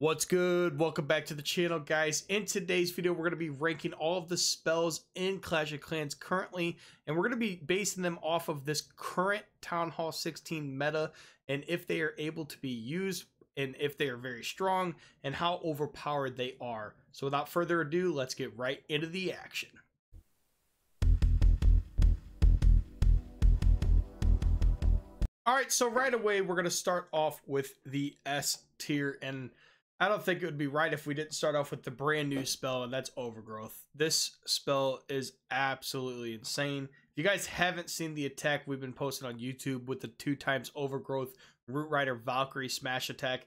What's good? Welcome back to the channel, guys. In today's video, we're going to be ranking all of the spells in Clash of Clans currently, and we're going to be basing them off of this current Town Hall 16 meta, and if they are able to be used, and if they are very strong, and how overpowered they are. So without further ado, let's get right into the action. Alright, so right away, we're going to start off with the S tier, and I don't think it would be right if we didn't start off with the brand new spell, and that's Overgrowth. This spell is absolutely insane. If you guys haven't seen the attack we've been posting on YouTube with the 2x Overgrowth Root Rider Valkyrie smash attack,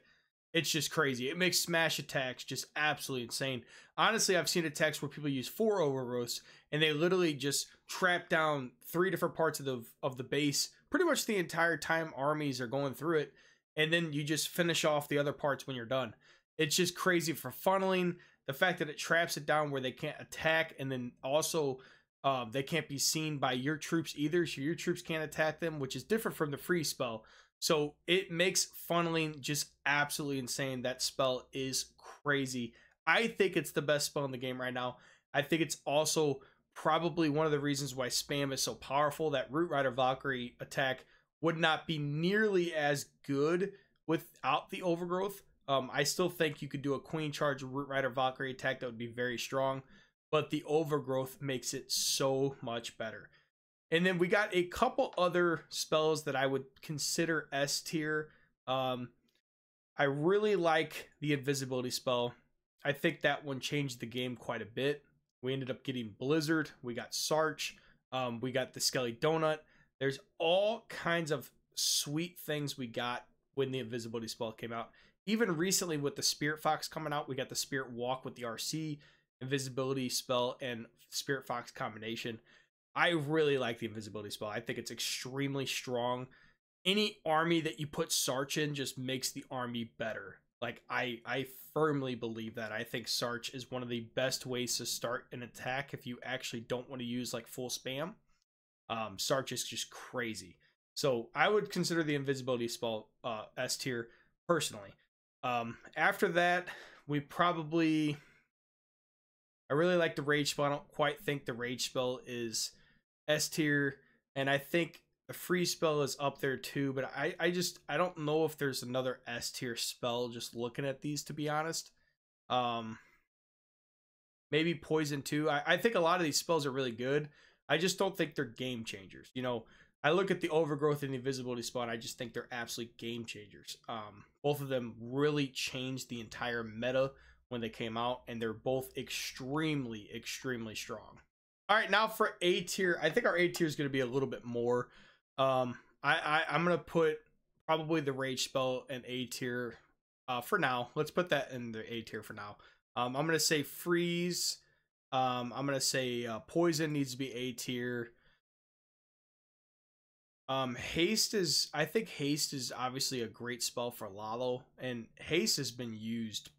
it's just crazy. It makes smash attacks just absolutely insane. Honestly, I've seen attacks where people use 4 Overgrowths, and they literally just trap down 3 different parts of the base pretty much the entire time armies are going through it, and then you just finish off the other parts when you're done. It's just crazy for funneling. The fact that it traps it down where they can't attack, and then also they can't be seen by your troops either, so your troops can't attack them, which is different from the free spell. So it makes funneling just absolutely insane. That spell is crazy. I think it's the best spell in the game right now. I think it's also probably one of the reasons why spam is so powerful. That Root Rider Valkyrie attack would not be nearly as good without the Overgrowth. I still think you could do a Queen Charge Root Rider Valkyrie attack that would be very strong, but the Overgrowth makes it so much better. And then we got a couple other spells that I would consider S tier. I really like the Invisibility spell. I think that one changed the game quite a bit. We ended up getting Blizzard. We got Sarch. We got the Skelly Donut. There's all kinds of sweet things we got when the Invisibility spell came out. Even recently with the Spirit Fox coming out, we got the Spirit Walk with the RC, Invisibility spell, and Spirit Fox combination. I really like the Invisibility spell. I think it's extremely strong. Any army that you put Sarch in just makes the army better. Like, I firmly believe that. I think Sarch is one of the best ways to start an attack if you actually don't want to use like full spam. Sarch is just crazy. So I would consider the Invisibility spell S tier personally. After that, we probably... I really like the Rage spell. I don't quite think the Rage spell is S tier, and I think the free spell is up there too, but I don't know if there's another S tier spell just looking at these, to be honest. Maybe Poison too. I think a lot of these spells are really good. I just don't think they're game changers. You know, I look at the Overgrowth and the Invisibility spell, and I just think they're absolute game changers. Both of them really changed the entire meta when they came out, and they're both extremely, extremely strong. All right, now for A tier. I think our A tier is going to be a little bit more. I'm going to put probably the Rage spell in A tier for now. Let's put that in the A tier for now. I'm going to say Freeze. I'm going to say Poison needs to be A tier. Haste is, I think Haste is obviously a great spell for Lalo, and Haste has been used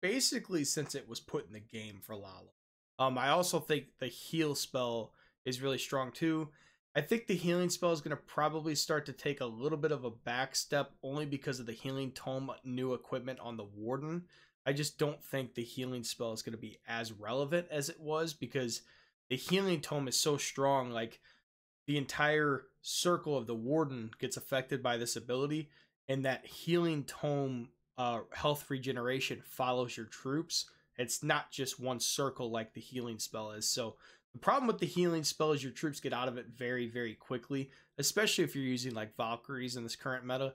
basically since it was put in the game for Lalo. I also think the Heal spell is really strong too. I think the Healing spell is going to probably start to take a little bit of a back step only because of the Healing Tome new equipment on the Warden. I just don't think the Healing spell is going to be as relevant as it was because the Healing Tome is so strong. Like, the entire circle of the Warden gets affected by this ability, and that Healing Tome health regeneration follows your troops. It's not just one circle like the Healing spell is. So the problem with the Healing spell is your troops get out of it very, very quickly, especially if you're using like Valkyries in this current meta.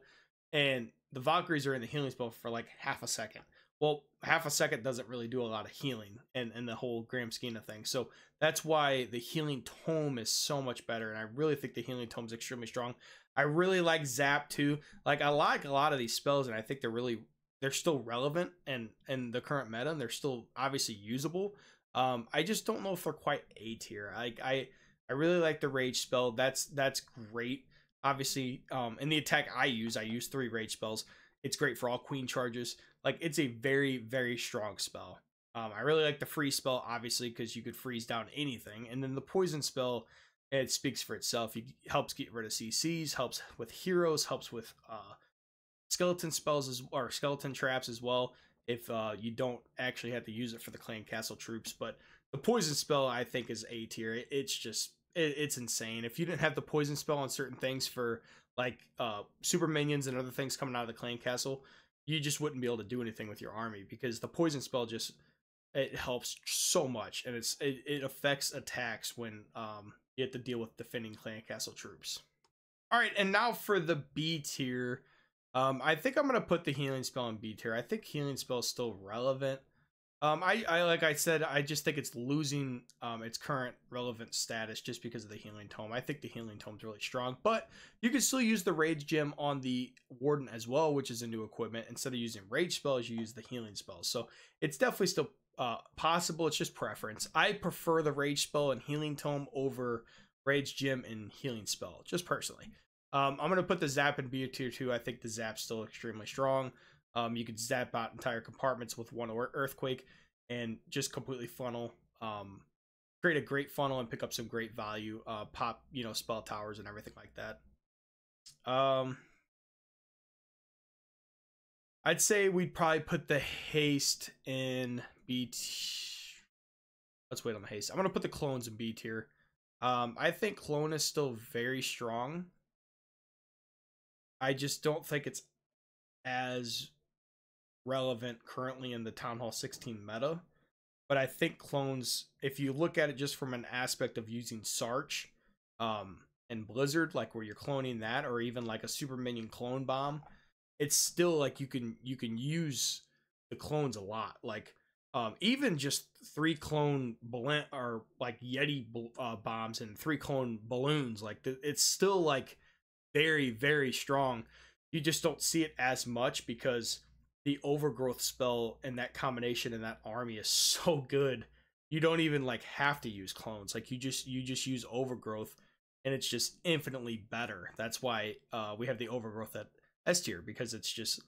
And the Valkyries are in the Healing spell for like half a second. Well, half a second doesn't really do a lot of healing in the whole grand scheme of things. So that's why the Healing Tome is so much better. And I really think the Healing Tome is extremely strong. I really like Zap too. Like, I like a lot of these spells, and I think they're still relevant in the current meta, and they're still obviously usable. I just don't know if they're quite A tier. I really like the Rage spell. That's great. Obviously, in the attack I use 3 Rage spells. It's great for all Queen Charges. Like, it's a very, very strong spell. I really like the Freeze spell, obviously, because you could freeze down anything. And then the Poison spell, it speaks for itself. It helps get rid of CCs, helps with heroes, helps with skeleton spells or skeleton traps as well. if you don't actually have to use it for the clan castle troops. But the poison spell I think is A tier. It's just it's insane. If you didn't have the poison spell on certain things for like super minions and other things coming out of the clan castle, you just wouldn't be able to do anything with your army, because the poison spell just, it helps so much, and it affects attacks when you have to deal with defending clan castle troops. All right, and now for the B tier, I think I'm gonna put the healing spell in B tier. I think healing spell is still relevant. I like I said, I just think it's losing its current relevant status just because of the healing tome. I think the healing tome is really strong, but you can still use the rage gem on the warden as well, which is a new equipment. Instead of using rage spells, you use the healing spells. So it's definitely still possible. It's just preference. I prefer the rage spell and healing tome over rage gem and healing spell, just personally. I'm gonna put the zap in B tier 2. I think the zap's still extremely strong. You can zap out entire compartments with one earthquake and just completely funnel, create a great funnel and pick up some great value, pop, spell towers and everything like that. I'd say we'd probably put the haste in B tier. Let's wait on the haste. I'm gonna put the clones in B tier. I think clone is still very strong. I just don't think it's as relevant currently in the Town Hall 16 meta, but I think clones, if you look at it just from an aspect of using Sarch and Blizzard, like where you're cloning that, or even like a super minion clone bomb, it's still like you can use the clones a lot. Like even just 3 clone or like Yeti bombs and 3 clone balloons, like it's still like very, very strong. You just don't see it as much because the overgrowth spell and that combination in that army is so good. You don't even like have to use clones. Like you just use overgrowth and it's just infinitely better. That's why we have the overgrowth at S tier, because it's just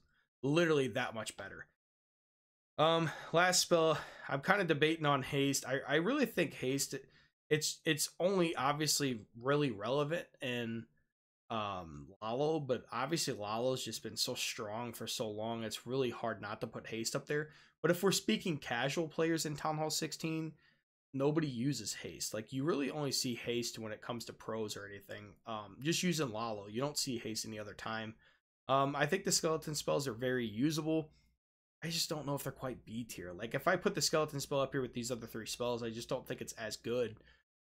literally that much better. Last spell, I'm kind of debating on haste. I really think haste, it's only obviously really relevant in Lalo, but obviously Lalo's just been so strong for so long, it's really hard not to put haste up there. But if we're speaking casual players in Town Hall 16, nobody uses haste. Like you really only see haste when it comes to pros or anything. Just using Lalo, you don't see haste any other time. I think the skeleton spells are very usable. I just don't know if they're quite B tier. Like if I put the skeleton spell up here with these other 3 spells, I just don't think it's as good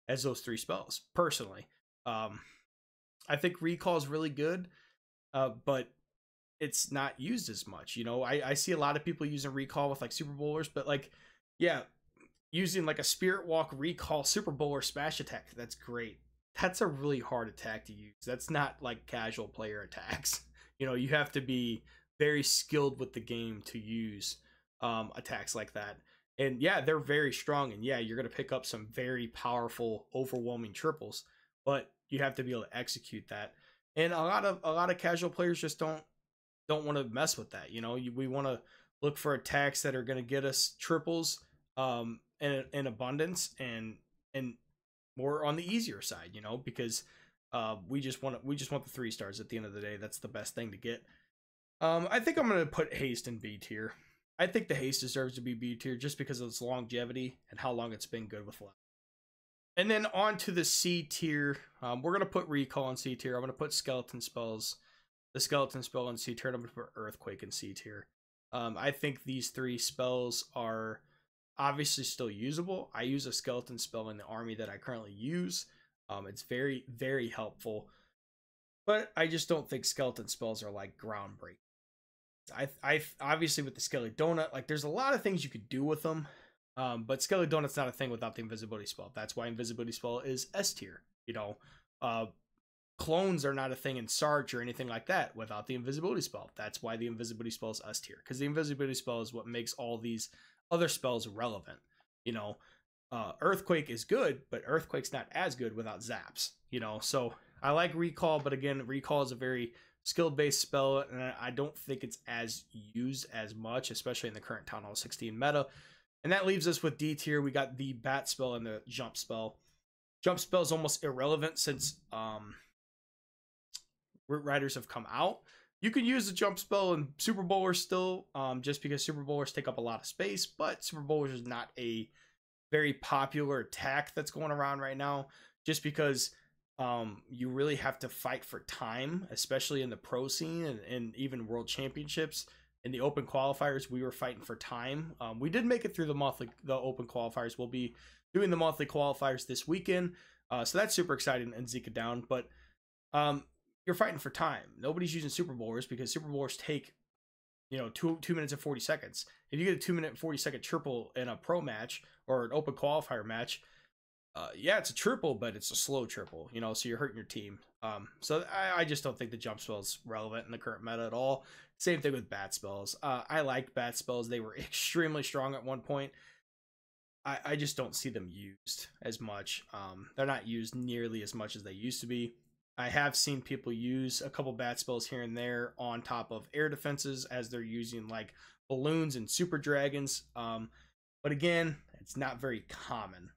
as those 3 spells personally. I think recall is really good, but it's not used as much. I see a lot of people using recall with like super bowlers, but like, yeah, using like a spirit walk, recall, super bowler, smash attack, that's great. That's a really hard attack to use. That's not like casual player attacks. You have to be very skilled with the game to use attacks like that. And yeah, they're very strong, and yeah, you're going to pick up some very powerful, overwhelming triples, but you have to be able to execute that. And a lot of casual players just don't want to mess with that. We want to look for attacks that are going to get us triples in abundance and more on the easier side, because we just want the 3 stars at the end of the day. That's the best thing to get. I think I'm going to put haste in B tier. I think the haste deserves to be B tier just because of its longevity and how long it's been good with life. And then on to the C tier. We're going to put recall in C tier. I'm going to put skeleton spells, the skeleton spell in C tier, and I'm going to put earthquake in C tier. I think these 3 spells are obviously still usable. I use a skeleton spell in the army that I currently use. It's very, very helpful. But I just don't think skeleton spells are like groundbreaking. I obviously with the Skelly Donut, like there's a lot of things you could do with them. But Skelly Donut's not a thing without the invisibility spell. That's why invisibility spell is S tier. Clones are not a thing in Sarge or anything like that without the invisibility spell. That's why the invisibility spell is S tier, because the invisibility spell is what makes all these other spells relevant. Earthquake is good, but Earthquake's not as good without zaps. So I like recall, but again, recall is a very skill based spell, and I don't think it's as used as much, especially in the current Town Hall 16 meta. And that leaves us with D tier. We got the bat spell and the jump spell. Jump spell is almost irrelevant since Root Riders have come out. You can use the jump spell in Super Bowlers still, just because Super Bowlers take up a lot of space, but Super Bowlers is not a very popular attack that's going around right now, just because you really have to fight for time, especially in the pro scene and even world championships. In the open qualifiers, we were fighting for time. We did make it through the open qualifiers. We'll be doing the monthly qualifiers this weekend, so that's super exciting. And Zika down, but you're fighting for time. Nobody's using Super Bowlers because Super Bowlers take, you know, 2 minutes and 40 seconds. If you get a 2 minute and 40-second triple in a pro match or an open qualifier match, yeah, it's a triple, but it's a slow triple, you know, so you're hurting your team. So I just don't think the jump spell is relevant in the current meta at all. Same thing with bat spells. I liked bat spells. They were extremely strong at one point. I just don't see them used as much. They're not used nearly as much as they used to be. I have seen people use a couple bat spells here and there on top of air defenses as they're using like balloons and super dragons. But again, it's not very common.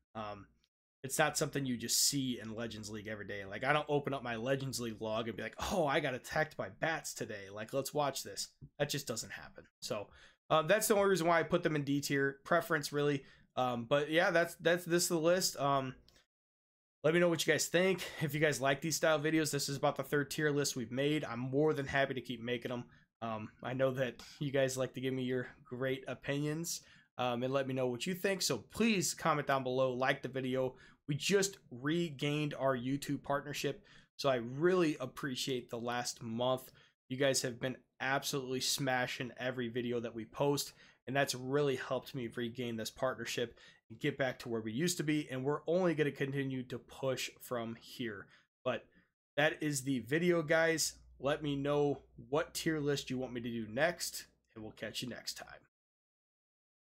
It's not something you just see in Legends League every day. Like, I don't open up my Legends League log and be like, oh, I got attacked by bats today. Like, let's watch this. That just doesn't happen. So that's the only reason why I put them in D tier. Preference, really. But yeah, that's this is the list. Let me know what you guys think. If you guys like these style videos, this is about the 3rd tier list we've made. I'm more than happy to keep making them. I know that you guys like to give me your great opinions. And let me know what you think. So please comment down below, like the video. We just regained our YouTube partnership, so I really appreciate the last month. You guys have been absolutely smashing every video that we post, and that's really helped me regain this partnership and get back to where we used to be, and we're only going to continue to push from here. But that is the video, guys. Let me know what tier list you want me to do next, and we'll catch you next time.